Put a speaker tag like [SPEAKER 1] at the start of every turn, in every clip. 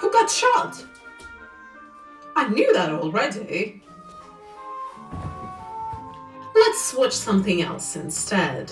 [SPEAKER 1] Who got shot? I knew that already. Let's watch something else instead.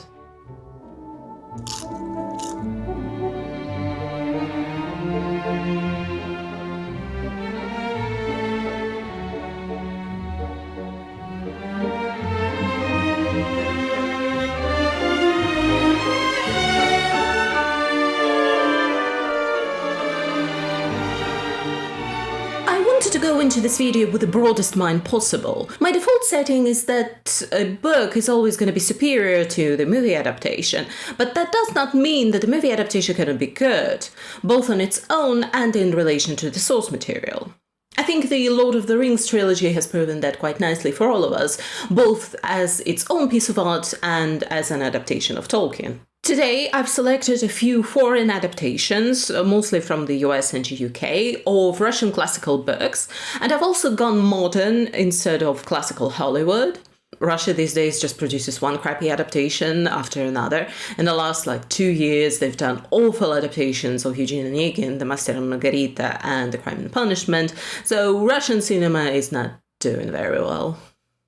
[SPEAKER 2] I wanted to go into this video with the broadest mind possible. My default setting is that a book is always going to be superior to the movie adaptation, but that does not mean that the movie adaptation cannot be good, both on its own and in relation to the source material. I think the Lord of the Rings trilogy has proven that quite nicely for all of us, both as its own piece of art and as an adaptation of Tolkien. Today, I've selected a few foreign adaptations, mostly from the US and UK, of Russian classical books, and I've also gone modern instead of classical Hollywood. Russia these days just produces one crappy adaptation after another. In the last 2 years, they've done awful adaptations of Eugene Onegin, The Master and Margarita, and The Crime and Punishment, so Russian cinema is not doing very well.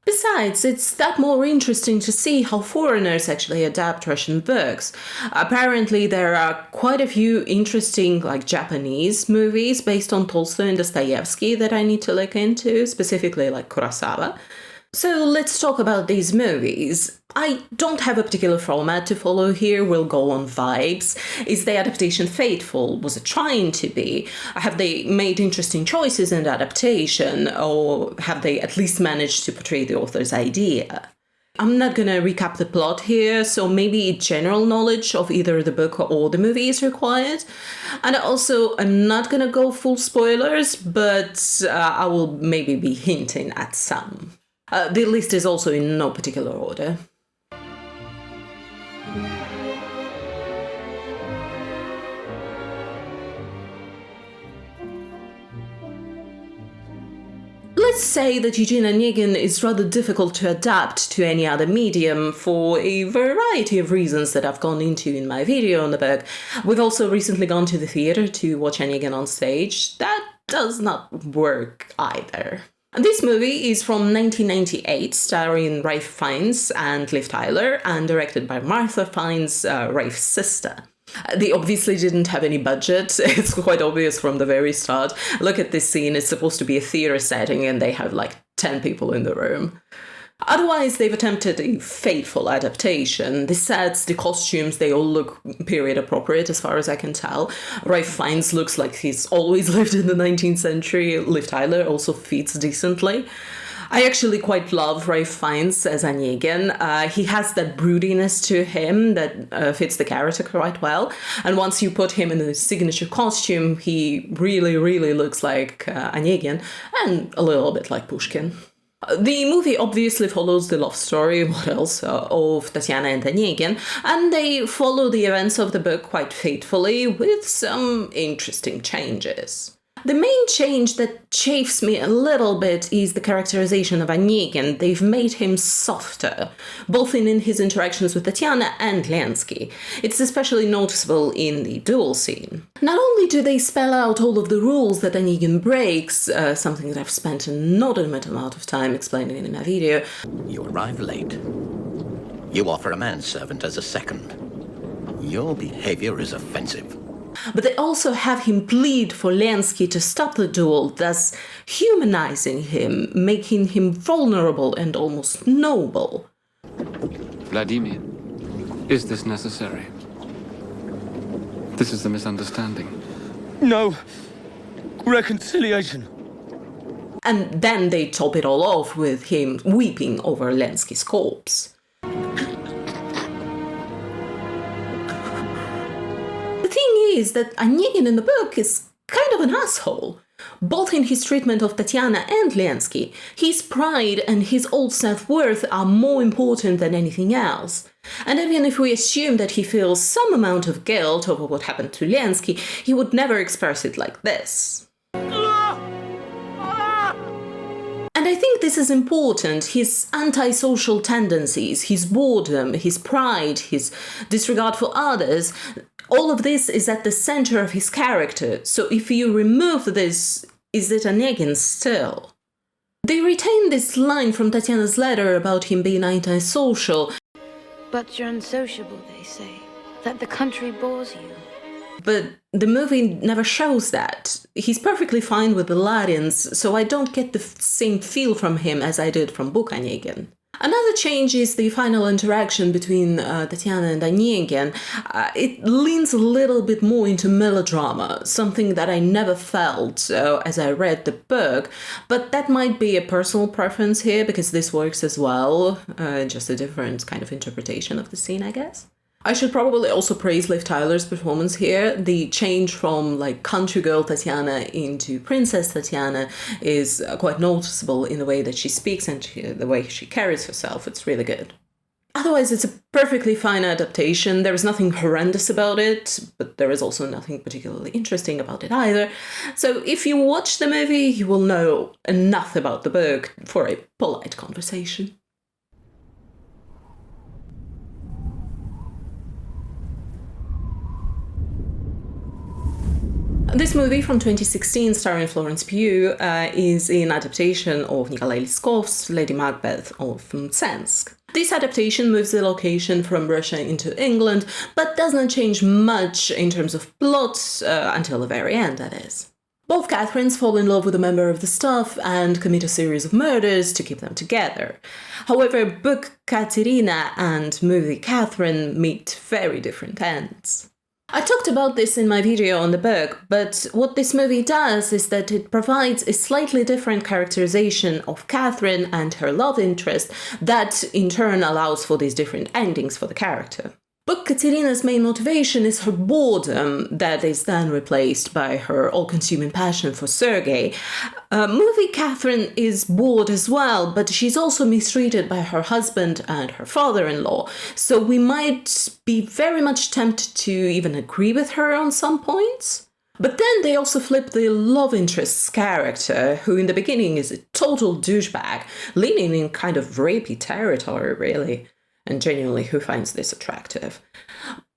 [SPEAKER 2] Besides, it's that more interesting to see how foreigners actually adapt Russian books. Apparently, there are quite a few interesting, Japanese movies based on Tolstoy and Dostoevsky that I need to look into, specifically Kurosawa. So let's talk about these movies. I don't have a particular format to follow here, we'll go on vibes. Is the adaptation faithful? Was it trying to be? Have they made interesting choices in the adaptation? Or have they at least managed to portray the author's idea? I'm not gonna recap the plot here, so maybe general knowledge of either the book or the movie is required. And also, I'm not gonna go full spoilers, but I will maybe be hinting at some. The list is also in no particular order. Let's say that Eugene Onegin is rather difficult to adapt to any other medium for a variety of reasons that I've gone into in my video on the book. We've also recently gone to the theatre to watch Onegin on stage. That does not work either. This movie is from 1998, starring Ralph Fiennes and Liv Tyler, and directed by Martha Fiennes, Ralph's sister. They obviously didn't have any budget, it's quite obvious from the very start. Look at this scene, it's supposed to be a theatre setting and they have 10 people in the room. Otherwise, they've attempted a faithful adaptation. The sets, the costumes, they all look period appropriate as far as I can tell. Ralph Fiennes looks like he's always lived in the 19th century. Liv Tyler also fits decently. I actually quite love Ralph Fiennes as Onegin. He has that broodiness to him that fits the character quite well. And once you put him in the signature costume, he really, really looks like Onegin and a little bit like Pushkin. The movie obviously follows the love story, what else, of Tatiana and Onegin, and they follow the events of the book quite faithfully with some interesting changes. The main change that chafes me a little bit is the characterization of Onegin. They've made him softer, both in his interactions with Tatiana and Lansky. It's especially noticeable in the duel scene. Not only do they spell out all of the rules that Onegin breaks, something that I've spent an inordinate amount of time explaining in my video.
[SPEAKER 3] You arrive late. You offer a manservant as a second. Your behavior is offensive.
[SPEAKER 2] But they also have him plead for Lansky to stop the duel, thus humanizing him, making him vulnerable and almost noble.
[SPEAKER 4] Vladimir, is this necessary? This is the misunderstanding.
[SPEAKER 5] No. Reconciliation.
[SPEAKER 2] And then they top it all off with him weeping over Lansky's corpse. The thing is that Onegin in the book is kind of an asshole. Both in his treatment of Tatiana and Lansky, his pride and his old self-worth are more important than anything else. And even if we assume that he feels some amount of guilt over what happened to Lansky, he would never express it like this. And I think this is important. His antisocial tendencies, his boredom, his pride, his disregard for others, all of this is at the center of his character. So if you remove this, is it Onegin still? They retain this line from Tatiana's letter about him being antisocial.
[SPEAKER 5] But you're unsociable, they say. That the country bores you.
[SPEAKER 2] But the movie never shows that. He's perfectly fine with the Larians, so I don't get the same feel from him as I did from book Onegin. Another change is the final interaction between Tatiana and Onegin. It leans a little bit more into melodrama, something that I never felt as I read the book, but that might be a personal preference here because this works as well, just a different kind of interpretation of the scene, I guess. I should probably also praise Liv Tyler's performance here. The change from like country girl Tatiana into princess Tatiana is quite noticeable in the way that she speaks and the way she carries herself. It's really good. Otherwise, it's a perfectly fine adaptation. There is nothing horrendous about it, but there is also nothing particularly interesting about it either. So if you watch the movie, you will know enough about the book for a polite conversation. This movie from 2016, starring Florence Pugh, is an adaptation of Nikolai Liskov's Lady Macbeth of Mtsensk. This adaptation moves the location from Russia into England, but doesn't change much in terms of plot until the very end, that is. Both Catherines fall in love with a member of the staff and commit a series of murders to keep them together. However, book Katerina and movie Catherine meet very different ends. I talked about this in my video on the book, but what this movie does is that it provides a slightly different characterization of Catherine and her love interest that in turn allows for these different endings for the character. Book Katerina's main motivation is her boredom that is then replaced by her all-consuming passion for Sergei. Movie Catherine is bored as well, but she's also mistreated by her husband and her father-in-law, so we might be very much tempted to even agree with her on some points. But then they also flip the love interest's character, who in the beginning is a total douchebag, leaning in kind of rapey territory, really. And genuinely, who finds this attractive?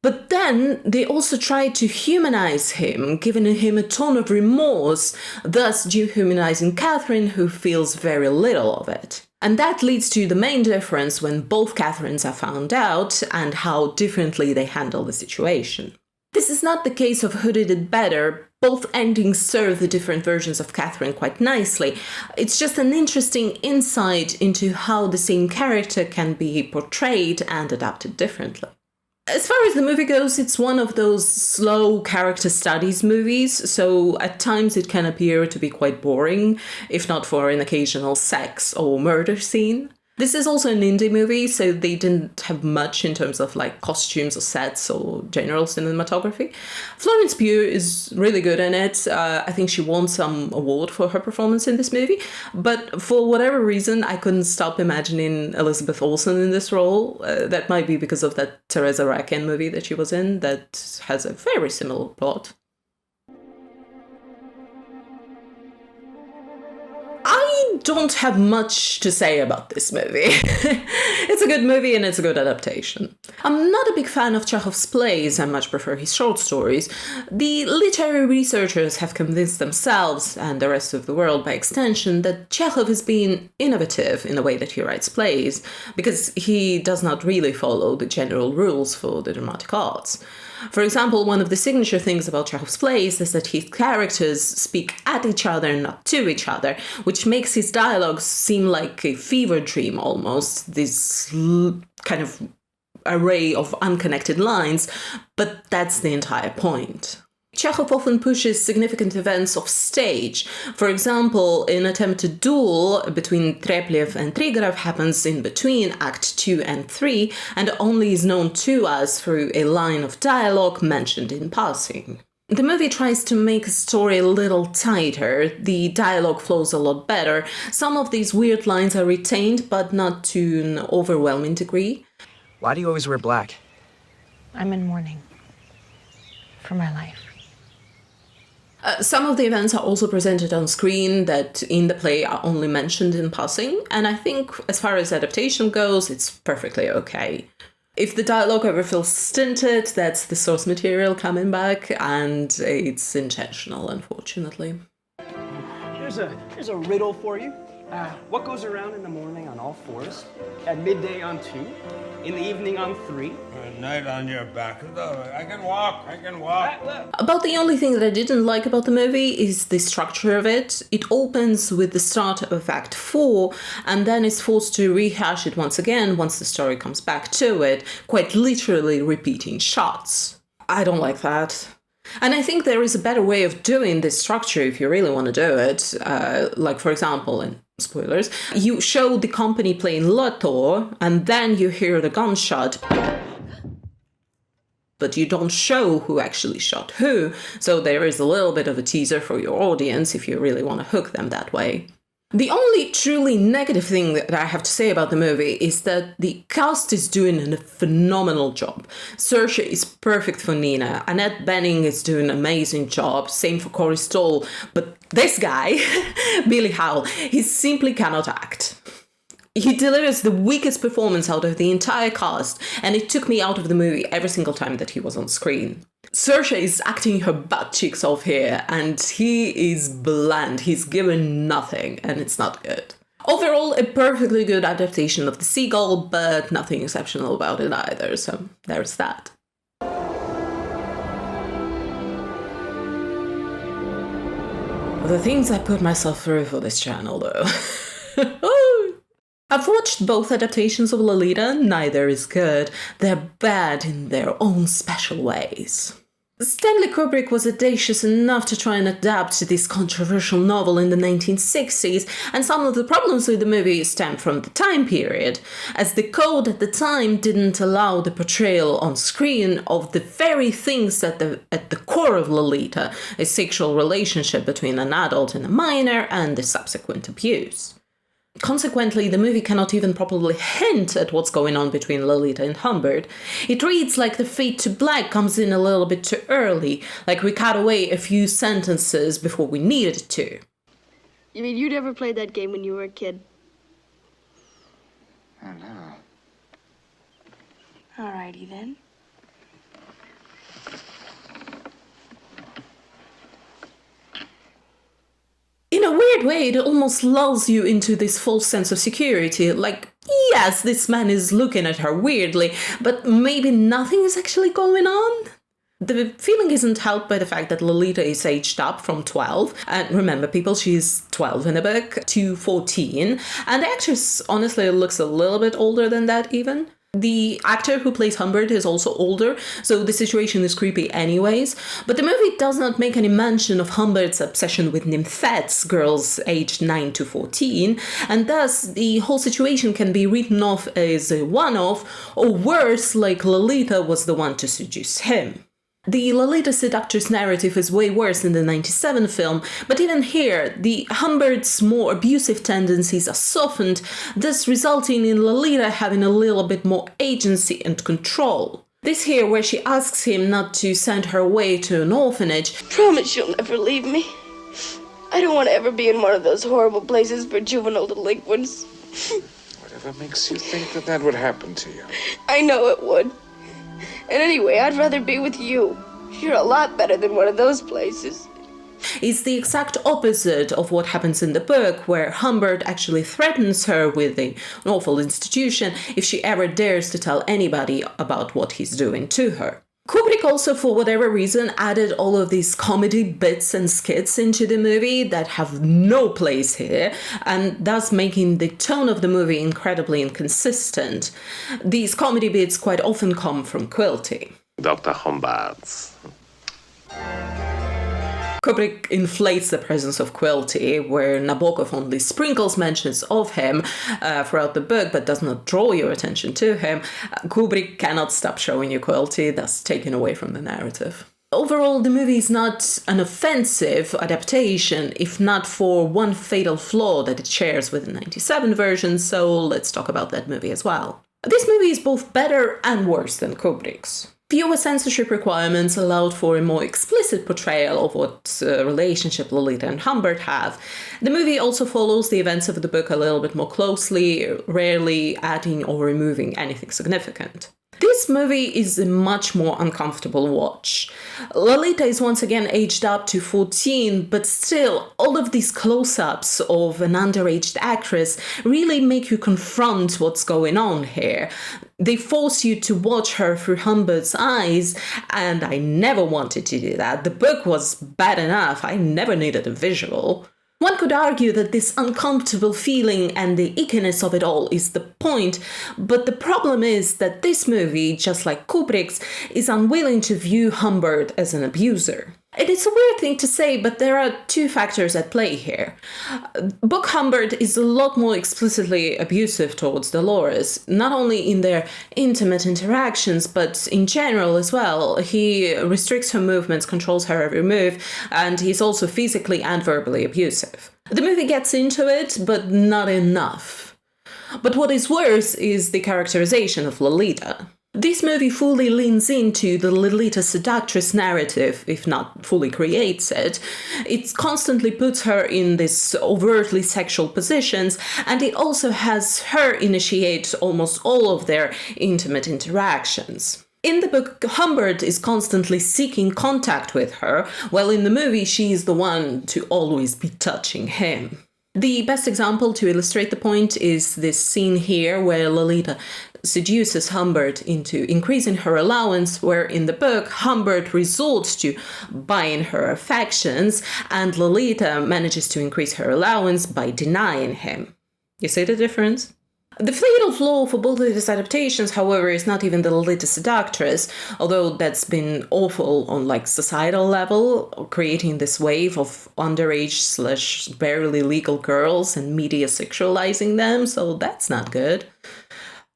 [SPEAKER 2] But then they also try to humanize him, giving him a tone of remorse, thus dehumanizing Catherine, who feels very little of it. And that leads to the main difference when both Catherines are found out and how differently they handle the situation. This is not the case of who did it better. Both endings serve the different versions of Catherine quite nicely. It's just an interesting insight into how the same character can be portrayed and adapted differently. As far as the movie goes, it's one of those slow character studies movies, so at times it can appear to be quite boring, if not for an occasional sex or murder scene. This is also an indie movie, so they didn't have much in terms of like costumes or sets or general cinematography. Florence Pugh is really good in it. I think she won some award for her performance in this movie, but for whatever reason, I couldn't stop imagining Elizabeth Olsen in this role. That might be because of that Teresa Raken movie that she was in that has a very similar plot. I don't have much to say about this movie. It's a good movie and it's a good adaptation. I'm not a big fan of Chekhov's plays, I much prefer his short stories. The literary researchers have convinced themselves, and the rest of the world by extension, that Chekhov is being innovative in the way that he writes plays, because he does not really follow the general rules for the dramatic arts. For example, one of the signature things about Chekhov's plays is that his characters speak at each other, not to each other, which makes his dialogues seem like a fever dream almost, this kind of array of unconnected lines, but that's the entire point. Chekhov often pushes significant events off stage. For example, an attempted duel between Treplev and Trigorov happens in between Act 2 and 3 and only is known to us through a line of dialogue mentioned in passing. The movie tries to make the story a little tighter, the dialogue flows a lot better, some of these weird lines are retained but not to an overwhelming degree.
[SPEAKER 6] Why do you always wear black?
[SPEAKER 5] I'm in mourning. For my life.
[SPEAKER 2] Some of the events are also presented on screen that in the play are only mentioned in passing, and I think as far as adaptation goes, it's perfectly okay. If the dialogue ever feels stinted, that's the source material coming back, and it's intentional, unfortunately.
[SPEAKER 7] Here's a riddle for you. What goes around in the morning on all fours, at midday on two, in the evening on three?
[SPEAKER 8] At night on your back. I can walk.
[SPEAKER 2] About the only thing that I didn't like about the movie is the structure of it. It opens with the start of Act 4, and then is forced to rehash it once again once the story comes back to it, quite literally repeating shots. I don't like that. And I think there is a better way of doing this structure if you really want to do it. Like, for example, in spoilers, you show the company playing Lotto, and then you hear the gunshot, but you don't show who actually shot who, so there is a little bit of a teaser for your audience if you really want to hook them that way. The only truly negative thing that I have to say about the movie is that the cast is doing a phenomenal job. Saoirse is perfect for Nina, Annette Bening is doing an amazing job, same for Corey Stoll, but this guy, Billy Howell, he simply cannot act. He delivers the weakest performance out of the entire cast, and it took me out of the movie every single time that he was on screen. Saoirse is acting her butt cheeks off here, and he is bland. He's given nothing, and it's not good. Overall, a perfectly good adaptation of the Seagull, but nothing exceptional about it either, so there's that. The things I put myself through for this channel, though. I've watched both adaptations of Lolita, neither is good. They're bad in their own special ways. Stanley Kubrick was audacious enough to try and adapt this controversial novel in the 1960s, and some of the problems with the movie stem from the time period, as the code at the time didn't allow the portrayal on screen of the very things that at the core of Lolita, a sexual relationship between an adult and a minor, and the subsequent abuse. Consequently, the movie cannot even properly hint at what's going on between Lolita and Humbert. It reads like the fade to black comes in a little bit too early, like we cut away a few sentences before we needed it to.
[SPEAKER 9] You mean you never played that game when you were a kid?
[SPEAKER 4] Oh, no.
[SPEAKER 9] Alrighty then.
[SPEAKER 2] In a weird way, it almost lulls you into this false sense of security, like, yes, this man is looking at her weirdly, but maybe nothing is actually going on? The feeling isn't helped by the fact that Lolita is aged up from 12, and remember people, she's 12 in the book, to 14, and the actress honestly looks a little bit older than that even. The actor who plays Humbert is also older, so the situation is creepy anyways, but the movie does not make any mention of Humbert's obsession with nymphettes, girls aged 9 to 14, and thus the whole situation can be written off as a one-off, or worse, like Lolita was the one to seduce him. The Lolita seductress narrative is way worse in the 97 film, but even here, the Humbert's more abusive tendencies are softened, thus resulting in Lolita having a little bit more agency and control. This here where she asks him not to send her away to an orphanage.
[SPEAKER 9] Promise you'll never leave me. I don't want to ever be in one of those horrible places for juvenile delinquents.
[SPEAKER 10] Whatever makes you think that that would happen to you?
[SPEAKER 9] I know it would. And anyway, I'd rather be with you. You're a lot better than one of those places.
[SPEAKER 2] It's the exact opposite of what happens in the book, where Humbert actually threatens her with an awful institution if she ever dares to tell anybody about what he's doing to her. Kubrick also, for whatever reason, added all of these comedy bits and skits into the movie that have no place here, and thus making the tone of the movie incredibly inconsistent. These comedy bits quite often come from Quilty.
[SPEAKER 10] Dr. Humbert.
[SPEAKER 2] Kubrick inflates the presence of Quilty, where Nabokov only sprinkles mentions of him throughout the book, but does not draw your attention to him. Kubrick cannot stop showing you Quilty, thus taking away from the narrative. Overall, the movie is not an offensive adaptation, if not for one fatal flaw that it shares with the 97 version, so let's talk about that movie as well. This movie is both better and worse than Kubrick's. Fewer censorship requirements allowed for a more explicit portrayal of what relationship Lolita and Humbert have. The movie also follows the events of the book a little bit more closely, rarely adding or removing anything significant. This movie is a much more uncomfortable watch. Lolita is once again aged up to 14, but still, all of these close-ups of an underage actress really make you confront what's going on here. They force you to watch her through Humbert's eyes, and I never wanted to do that. The book was bad enough, I never needed a visual. One could argue that this uncomfortable feeling and the ickiness of it all is the point, but the problem is that this movie, just like Kubrick's, is unwilling to view Humbert as an abuser. It is a weird thing to say, but there are two factors at play here. Book Humbert is a lot more explicitly abusive towards Dolores, not only in their intimate interactions, but in general as well. He restricts her movements, controls her every move, and he's also physically and verbally abusive. The movie gets into it, but not enough. But what is worse is the characterization of Lolita. This movie fully leans into the Lolita seductress narrative, if not fully creates it. It constantly puts her in these overtly sexual positions, and it also has her initiate almost all of their intimate interactions. In the book, Humbert is constantly seeking contact with her, while in the movie she is the one to always be touching him. The best example to illustrate the point is this scene here where Lolita seduces Humbert into increasing her allowance, where in the book Humbert resorts to buying her affections and Lolita manages to increase her allowance by denying him. You see the difference? The fatal flaw for both of these adaptations, however, is not even the Lolita seductress, although that's been awful on societal level, creating this wave of underage / barely legal girls and media sexualizing them, so that's not good.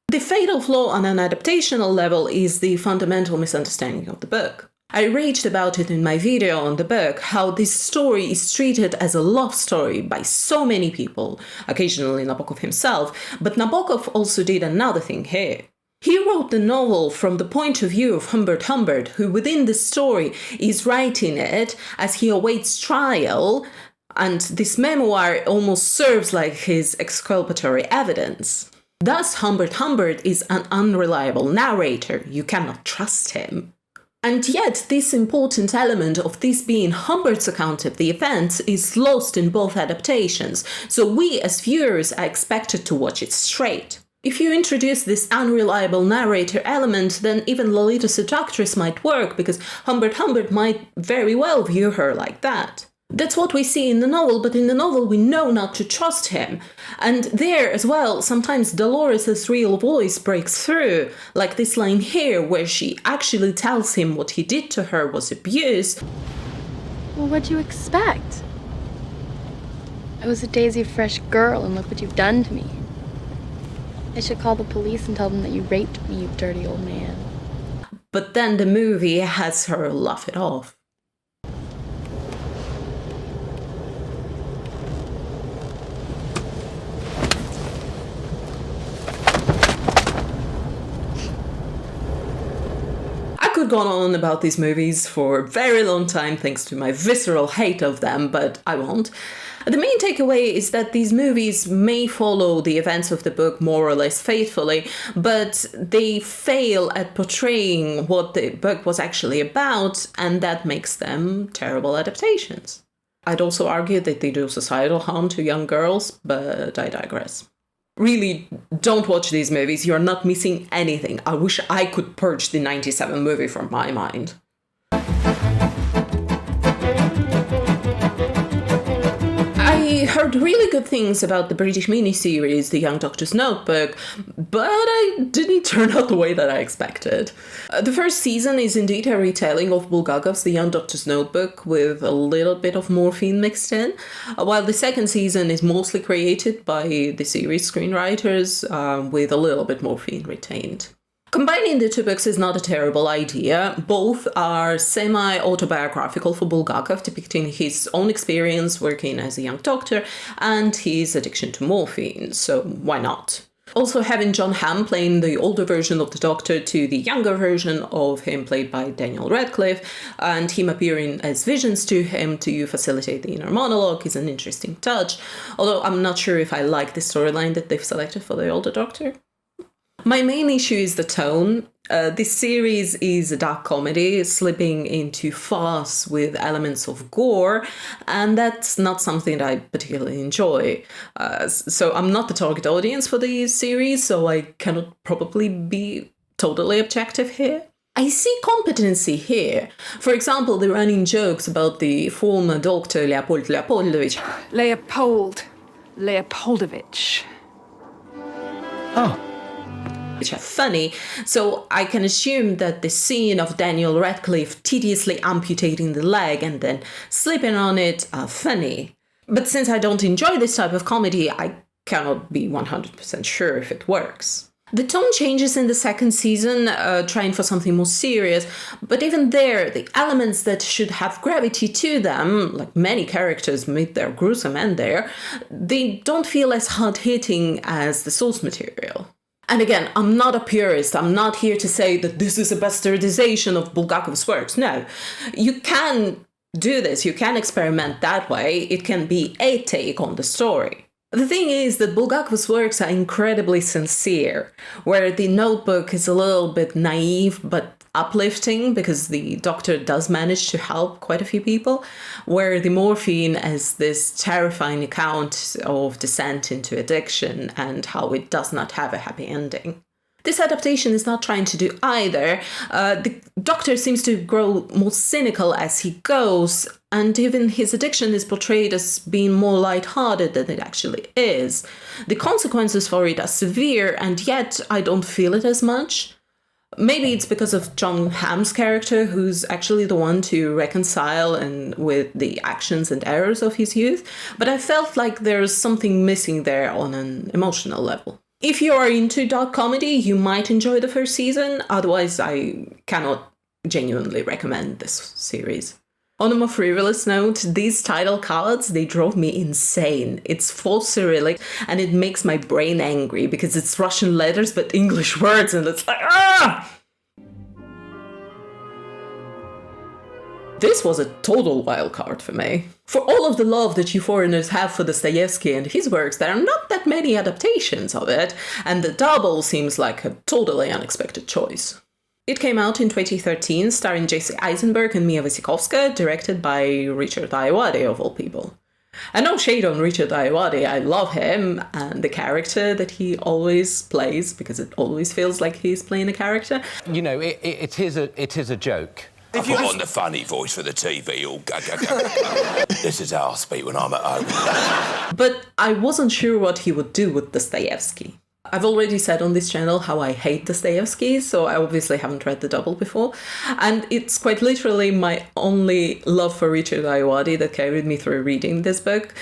[SPEAKER 2] The fatal flaw on an adaptational level is the fundamental misunderstanding of the book. I raged about it in my video on the book, how this story is treated as a love story by so many people, occasionally Nabokov himself, but Nabokov also did another thing here. He wrote the novel from the point of view of Humbert, who within the story is writing it as he awaits trial, and this memoir almost serves like his exculpatory evidence. Thus, Humbert is an unreliable narrator. You cannot trust him. And yet, this important element of this being Humbert's account of the events is lost in both adaptations, so we as viewers are expected to watch it straight. If you introduce this unreliable narrator element, then even Lolita seductress might work, because Humbert might very well view her like that. That's what we see in the novel, but in the novel we know not to trust him. And there as well, sometimes Dolores' real voice breaks through, like this line here where she actually tells him what he did to her was abuse.
[SPEAKER 9] Well, what'd you expect? I was a daisy fresh girl, and look what you've done to me. I should call the police and tell them that you raped me, you dirty old man.
[SPEAKER 2] But then the movie has her laugh it off. I could go on about these movies for a very long time thanks to my visceral hate of them, but I won't. The main takeaway is that these movies may follow the events of the book more or less faithfully, but they fail at portraying what the book was actually about, and that makes them terrible adaptations. I'd also argue that they do societal harm to young girls, but I digress. Really, don't watch these movies, you're not missing anything. I wish I could purge the 97 movie from my mind. I heard really good things about the British miniseries The Young Doctor's Notebook, but it didn't turn out the way that I expected. The first season is indeed a retelling of Bulgakov's The Young Doctor's Notebook with a little bit of morphine mixed in, while the second season is mostly created by the series screenwriters with a little bit morphine retained. Combining the two books is not a terrible idea. Both are semi-autobiographical for Bulgakov, depicting his own experience working as a young doctor and his addiction to morphine, so why not? Also having John Hamm playing the older version of the Doctor to the younger version of him played by Daniel Radcliffe, and him appearing as visions to him to facilitate the inner monologue is an interesting touch, although I'm not sure if I like the storyline that they've selected for the older Doctor. My main issue is the tone. This series is a dark comedy, slipping into farce with elements of gore, and that's not something that I particularly enjoy. So I'm not the target audience for the series, so I cannot probably be totally objective here. I see competency here. For example, the running jokes about the former Dr. Leopold Leopoldovich.
[SPEAKER 11] Leopoldovich.
[SPEAKER 10] Oh.
[SPEAKER 2] Which are funny, so I can assume that the scene of Daniel Radcliffe tediously amputating the leg and then slipping on it are funny. But since I don't enjoy this type of comedy, I cannot be 100% sure if it works. The tone changes in the second season, trying for something more serious, but even there, the elements that should have gravity to them, like many characters meet their gruesome end there, they don't feel as hard-hitting as the source material. And again, I'm not a purist. I'm not here to say that this is a bastardization of Bulgakov's works. No, you can do this. You can experiment that way. It can be a take on the story. The thing is that Bulgakov's works are incredibly sincere, where the Notebook is a little bit naive but uplifting because the Doctor does manage to help quite a few people, where the Morphine is this terrifying account of descent into addiction and how it does not have a happy ending. This adaptation is not trying to do either. The Doctor seems to grow more cynical as he goes, and even his addiction is portrayed as being more lighthearted than it actually is. The consequences for it are severe, and yet I don't feel it as much. Maybe it's because of John Hamm's character, who's actually the one to reconcile with the actions and errors of his youth, but I felt like there's something missing there on an emotional level. If you are into dark comedy, you might enjoy the first season, otherwise I cannot genuinely recommend this series. On a more frivolous note, these title cards, they drove me insane. It's full Cyrillic, and it makes my brain angry because it's Russian letters but English words, and it's like, ah! This was a total wild card for me. For all of the love that you foreigners have for Dostoevsky and his works, there are not that many adaptations of it, and The Double seems like a totally unexpected choice. It came out in 2013, starring Jesse Eisenberg and Mia Wasikowska, directed by Richard Ayoade, of all people. And no shade on Richard Ayoade, I love him and the character that he always plays, because it always feels like he's playing a character.
[SPEAKER 12] You know, it is a joke.
[SPEAKER 13] If you put on the funny voice for the TV, all go, go, go. This is how I speak when I'm at home.
[SPEAKER 2] But I wasn't sure what he would do with Dostoevsky. I've already said on this channel how I hate Dostoevsky, so I obviously haven't read The Double before. And it's quite literally my only love for Richard Ayoade that carried me through reading this book,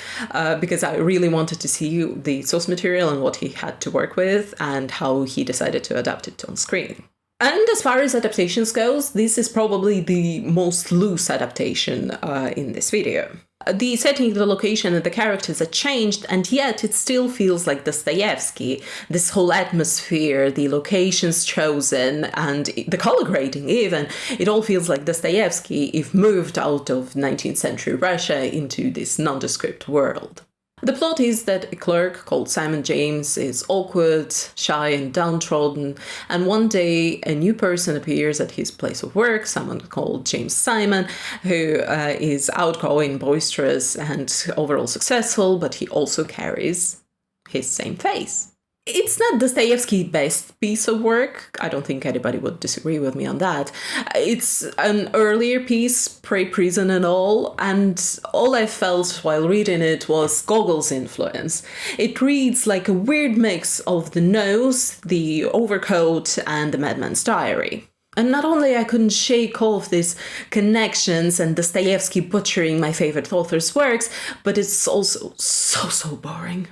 [SPEAKER 2] because I really wanted to see the source material and what he had to work with and how he decided to adapt it on screen. And as far as adaptations goes, this is probably the most loose adaptation in this video. The setting, the location, and the characters are changed, and yet it still feels like Dostoevsky. This whole atmosphere, the locations chosen, and the color grading even, it all feels like Dostoevsky if moved out of 19th century Russia into this nondescript world. The plot is that a clerk called Simon James is awkward, shy, and downtrodden, and one day a new person appears at his place of work, someone called James Simon, who is outgoing, boisterous, and overall successful, but he also carries his same face. It's not Dostoevsky's best piece of work. I don't think anybody would disagree with me on that. It's an earlier piece, pre-prison and all, and all I felt while reading it was Gogol's influence. It reads like a weird mix of The Nose, The Overcoat, and The Madman's Diary. And not only I couldn't shake off these connections and Dostoevsky butchering my favorite author's works, but it's also so boring.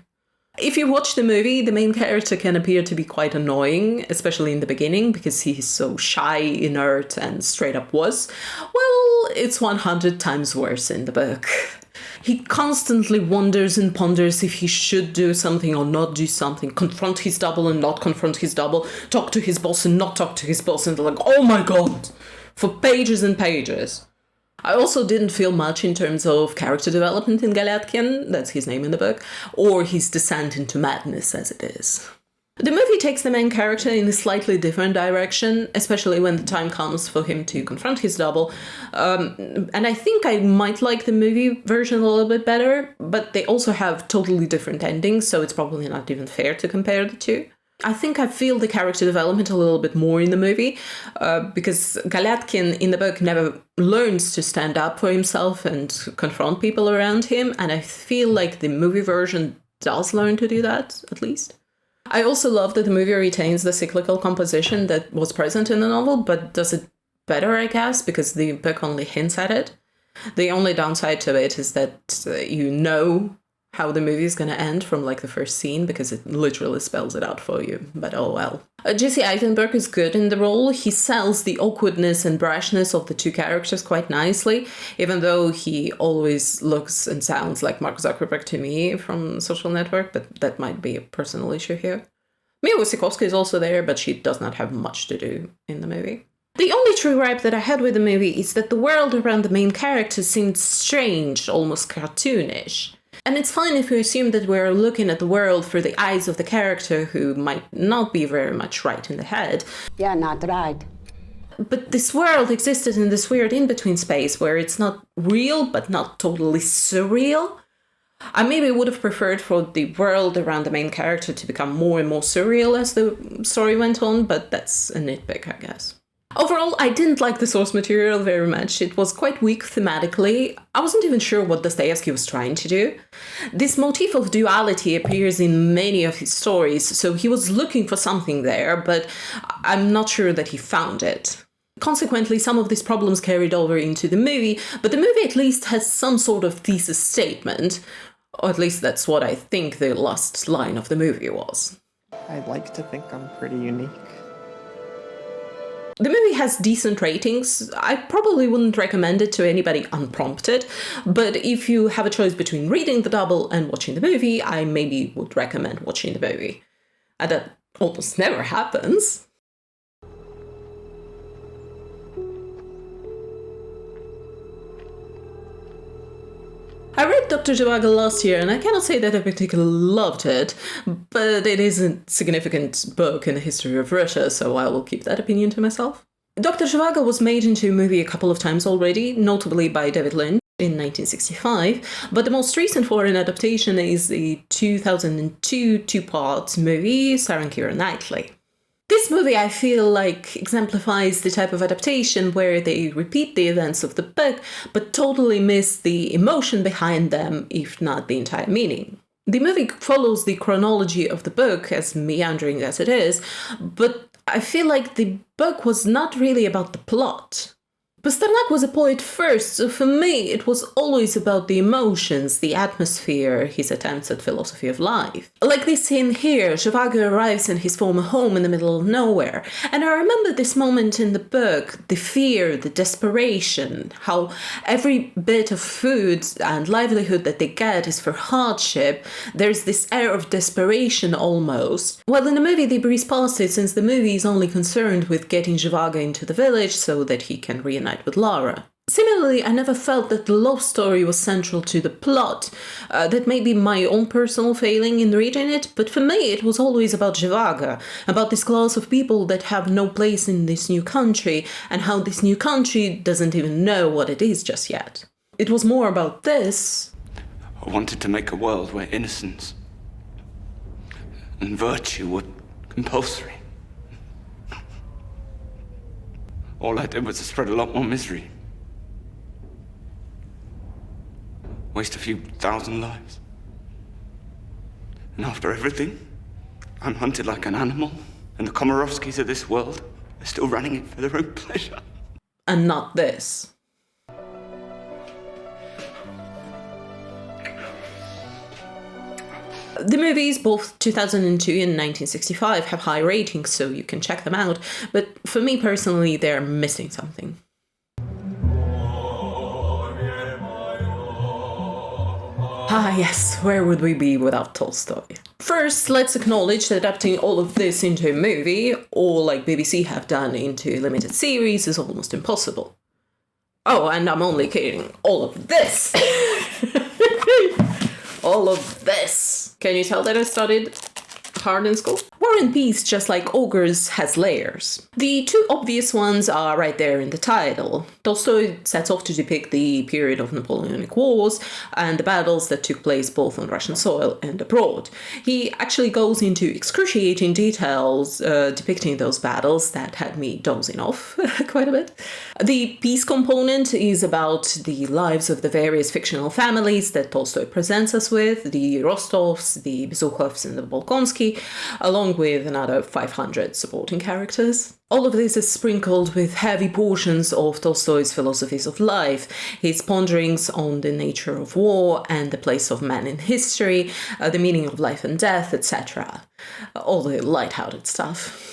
[SPEAKER 2] If you watch the movie, the main character can appear to be quite annoying, especially in the beginning, because he's so shy, inert, and straight up was. Well, it's 100 times worse in the book. He constantly wonders and ponders if he should do something or not do something, confront his double and not confront his double, talk to his boss and not talk to his boss, and they're like, oh my god, for pages and pages. I also didn't feel much in terms of character development in Galatkin, that's his name in the book, or his descent into madness as it is. The movie takes the main character in a slightly different direction, especially when the time comes for him to confront his double. And I think I might like the movie version a little bit better, but they also have totally different endings, so it's probably not even fair to compare the two. I think I feel the character development a little bit more in the movie, because Galatkin in the book never learns to stand up for himself and confront people around him, and I feel like the movie version does learn to do that, at least. I also love that the movie retains the cyclical composition that was present in the novel, but does it better, I guess, because the book only hints at it. The only downside to it is that you know how the movie is going to end from like the first scene, because it literally spells it out for you, but oh well. Jesse Eisenberg is good in the role. He sells the awkwardness and brashness of the two characters quite nicely, even though he always looks and sounds like Mark Zuckerberg to me from Social Network, but that might be a personal issue here. Mia Wasikowska is also there, but she does not have much to do in the movie. The only true gripe that I had with the movie is that the world around the main character seemed strange, almost cartoonish. And it's fine if we assume that we're looking at the world through the eyes of the character who might not be very much right in the head.
[SPEAKER 11] Yeah, not right.
[SPEAKER 2] But this world existed in this weird in-between space where it's not real but not totally surreal. I maybe would have preferred for the world around the main character to become more and more surreal as the story went on, but that's a nitpick, I guess. Overall, I didn't like the source material very much. It was quite weak thematically. I wasn't even sure what Dostoevsky was trying to do. This motif of duality appears in many of his stories, so he was looking for something there, but I'm not sure that he found it. Consequently, some of these problems carried over into the movie, but the movie at least has some sort of thesis statement, or at least that's what I think the last line of the movie was.
[SPEAKER 14] I'd like to think I'm pretty unique.
[SPEAKER 2] The movie has decent ratings. I probably wouldn't recommend it to anybody unprompted, but if you have a choice between reading the double and watching the movie, I maybe would recommend watching the movie. And that almost never happens. I read Dr. Zhivago last year, and I cannot say that I particularly loved it, but it is a significant book in the history of Russia, so I will keep that opinion to myself. Dr. Zhivago was made into a movie a couple of times already, notably by David Lynch in 1965, but the most recent foreign adaptation is the 2002 two-part movie starring Keira Knightley. This movie, I feel like, exemplifies the type of adaptation where they repeat the events of the book, but totally miss the emotion behind them, if not the entire meaning. The movie follows the chronology of the book, as meandering as it is, but I feel like the book was not really about the plot. Pasternak was a poet first, so for me it was always about the emotions, the atmosphere, his attempts at philosophy of life. Like this scene here, Zhivago arrives in his former home in the middle of nowhere, and I remember this moment in the book, the fear, the desperation, how every bit of food and livelihood that they get is for hardship. There's this air of desperation almost. While in the movie they breeze past it, since the movie is only concerned with getting Zhivago into the village so that he can reunite with Lara. Similarly, I never felt that the love story was central to the plot. That may be my own personal failing in reading it, but for me it was always about Zhivago, about this class of people that have no place in this new country, and how this new country doesn't even know what it is just yet. It was more about this.
[SPEAKER 15] I wanted to make a world where innocence and virtue were compulsory. All I did was to spread a lot more misery. Waste a few thousand lives. And after everything, I'm hunted like an animal, and the Komarovskis of this world are still running it for their own pleasure.
[SPEAKER 2] And not this. The movies, both 2002 and 1965, have high ratings, so you can check them out, but for me personally, they're missing something. Ah yes, where would we be without Tolstoy? First, let's acknowledge that adapting all of this into a movie, or like BBC have done into a limited series, is almost impossible. Oh, and I'm only kidding. All of this! All of this! Can you tell that I studied hard in school? War and Peace, just like Ogres, has layers. The two obvious ones are right there in the title. Tolstoy sets off to depict the period of Napoleonic Wars and the battles that took place both on Russian soil and abroad. He actually goes into excruciating details depicting those battles that had me dozing off quite a bit. The peace component is about the lives of the various fictional families that Tolstoy presents us with, the Rostovs, the Bezukhovs, and the Bolkonsky, along with another 500 supporting characters. All of this is sprinkled with heavy portions of Tolstoy's philosophies of life, his ponderings on the nature of war and the place of man in history, the meaning of life and death, etc. All the light-hearted stuff.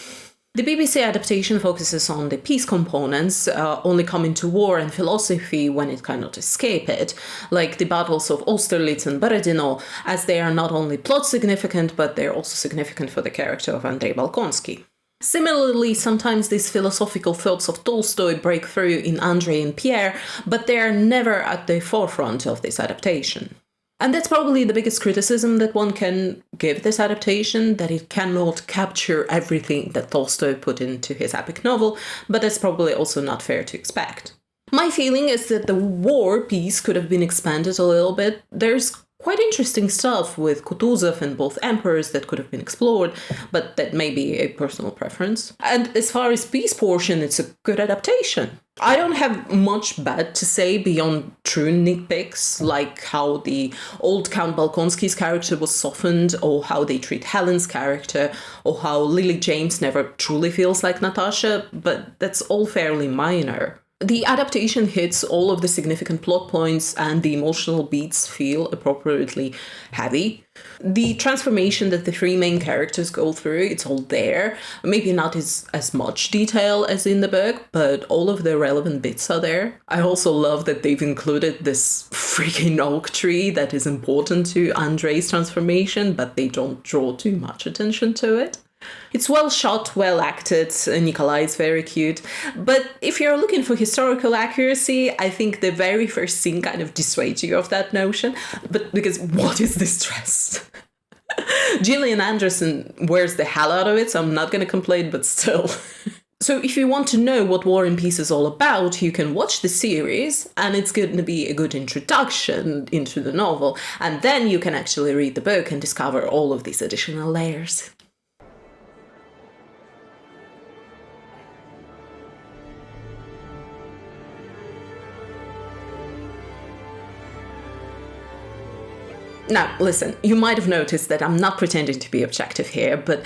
[SPEAKER 2] The BBC adaptation focuses on the peace components, only coming to war and philosophy when it cannot escape it, like the battles of Austerlitz and Borodino, as they are not only plot significant, but they're also significant for the character of Andrei Bolkonsky. Similarly, sometimes these philosophical thoughts of Tolstoy break through in Andrei and Pierre, but they are never at the forefront of this adaptation. And that's probably the biggest criticism that one can give this adaptation, that it cannot capture everything that Tolstoy put into his epic novel, but that's probably also not fair to expect. My feeling is that the war piece could have been expanded a little bit. There's quite interesting stuff with Kutuzov and both emperors that could have been explored, but that may be a personal preference. And as far as peace portion, it's a good adaptation. I don't have much bad to say beyond true nitpicks, like how the old Count Bolkonsky's character was softened, or how they treat Helen's character, or how Lily James never truly feels like Natasha, but that's all fairly minor. The adaptation hits all of the significant plot points and the emotional beats feel appropriately heavy. The transformation that the three main characters go through, it's all there. Maybe not as much detail as in the book, but all of the relevant bits are there. I also love that they've included this freaking oak tree that is important to Andrei's transformation, but they don't draw too much attention to it. It's well shot, well acted, Nikolai is very cute, but if you're looking for historical accuracy, I think the very first scene kind of dissuades you of that notion, but because what is this dress? Gillian Anderson wears the hell out of it, so I'm not gonna complain, but still. So if you want to know what War and Peace is all about, you can watch the series, and it's going to be a good introduction into the novel, and then you can actually read the book and discover all of these additional layers. Now, listen, you might have noticed that I'm not pretending to be objective here, but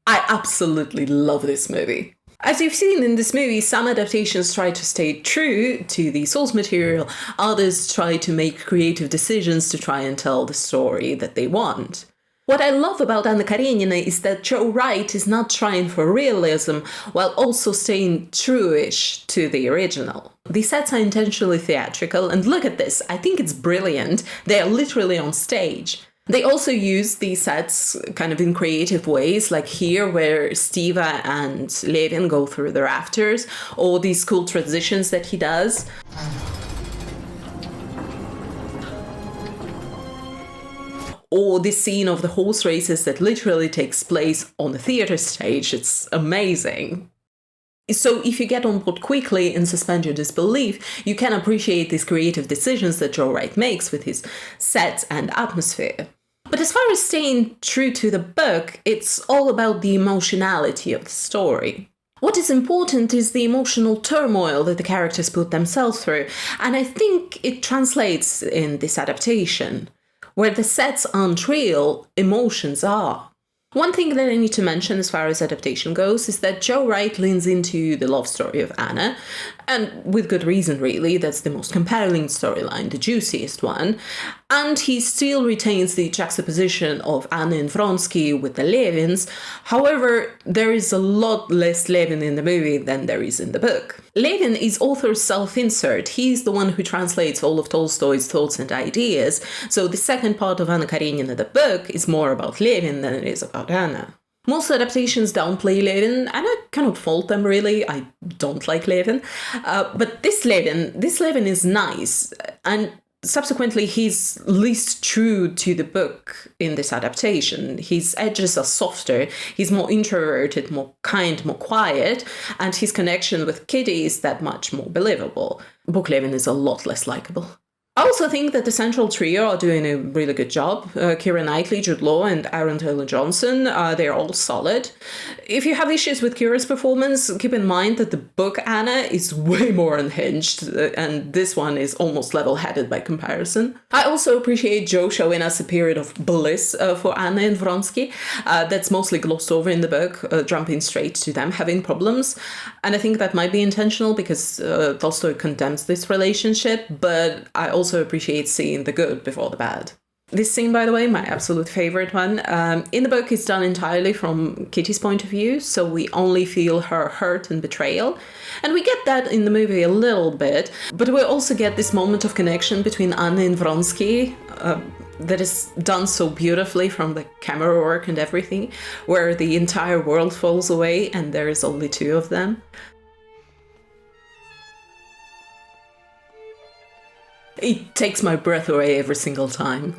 [SPEAKER 2] I absolutely love this movie. As you've seen in this movie, some adaptations try to stay true to the source material, others try to make creative decisions to try and tell the story that they want. What I love about Anna Karenina is that Joe Wright is not trying for realism while also staying true-ish to the original. The sets are intentionally theatrical, and look at this, I think it's brilliant. They are literally on stage. They also use these sets kind of in creative ways, like here where Stiva and Levin go through the rafters, or these cool transitions that he does. Or this scene of the horse races that literally takes place on the theatre stage. It's amazing. So if you get on board quickly and suspend your disbelief, you can appreciate these creative decisions that Joe Wright makes with his sets and atmosphere. But as far as staying true to the book, it's all about the emotionality of the story. What is important is the emotional turmoil that the characters put themselves through, and I think it translates in this adaptation. Where the sets aren't real, emotions are. One thing that I need to mention as far as adaptation goes is that Joe Wright leans into the love story of Anna, and with good reason really, that's the most compelling storyline, the juiciest one, and he still retains the juxtaposition of Anna and Vronsky with the Levins. However, there is a lot less Levin in the movie than there is in the book. Levin is author's self-insert. He's the one who translates all of Tolstoy's thoughts and ideas, so the second part of Anna Karenina, the book, is more about Levin than it is about Anna. Most adaptations downplay Levin, and I cannot fault them really. I don't like Levin. But this Levin is nice, and subsequently he's least true to the book in this adaptation. His edges are softer, he's more introverted, more kind, more quiet, and his connection with Kitty is that much more believable. Book Levin is a lot less likable. I also think that the central trio are doing a really good job. Keira Knightley, Jude Law, and Aaron Taylor-Johnson, they're all solid. If you have issues with Keira's performance, keep in mind that the book Anna is way more unhinged, and this one is almost level-headed by comparison. I also appreciate Joe showing us a period of bliss for Anna and Vronsky. That's mostly glossed over in the book, jumping straight to them having problems. And I think that might be intentional because Tolstoy condemns this relationship, but I also appreciate seeing the good before the bad. This scene, by the way, my absolute favorite one. In the book, it's done entirely from Kitty's point of view, so we only feel her hurt and betrayal. And we get that in the movie a little bit, but we also get this moment of connection between Anna and Vronsky that is done so beautifully from the camera work and everything, where the entire world falls away and there is only two of them. It takes my breath away every single time.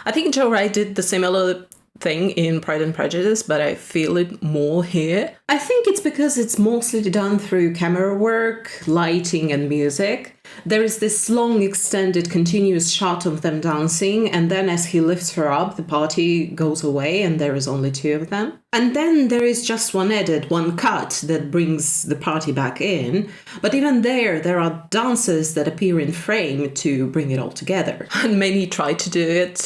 [SPEAKER 2] I think Joe Wright did the similar thing in Pride and Prejudice, but I feel it more here. I think it's because it's mostly done through camera work, lighting and music. There is this long, extended, continuous shot of them dancing, and then as he lifts her up, the party goes away and there is only two of them. And then there is just one edit, one cut that brings the party back in. But even there are dancers that appear in frame to bring it all together. And many tried to do it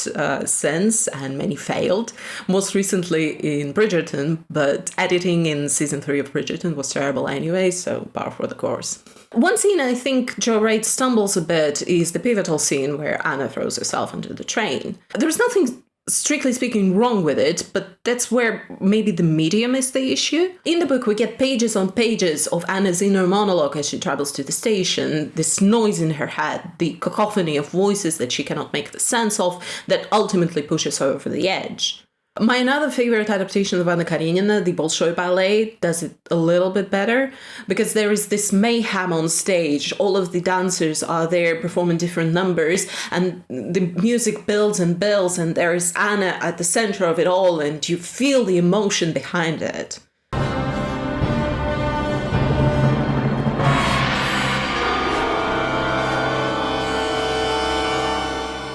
[SPEAKER 2] since, and many failed. Most recently in Bridgerton, but editing in season 3 of Bridgerton was terrible anyway, so par for the course. One scene I think Joe Wright stumbles a bit is the pivotal scene where Anna throws herself into the train. There's nothing strictly speaking wrong with it, but that's where maybe the medium is the issue. In the book we get pages on pages of Anna's inner monologue as she travels to the station, this noise in her head, the cacophony of voices that she cannot make the sense of that ultimately pushes her over the edge. My another favorite adaptation of Anna Karenina, the Bolshoi Ballet, does it a little bit better, because there is this mayhem on stage. All of the dancers are there performing different numbers, and the music builds and builds, and there is Anna at the center of it all, and you feel the emotion behind it.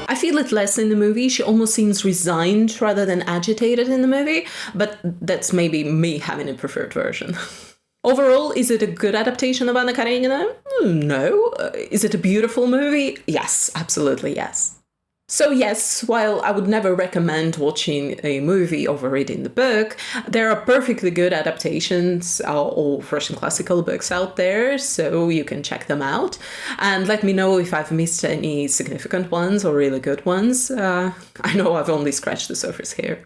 [SPEAKER 2] I feel it less in the movie. She almost seems resigned rather than agitated in the movie, but that's maybe me having a preferred version. Overall, is it a good adaptation of Anna Karenina? No. Is it a beautiful movie? Yes, absolutely yes. So yes, while I would never recommend watching a movie over reading the book, there are perfectly good adaptations of Russian classical books out there, so you can check them out. And let me know if I've missed any significant ones or really good ones. I know I've only scratched the surface here.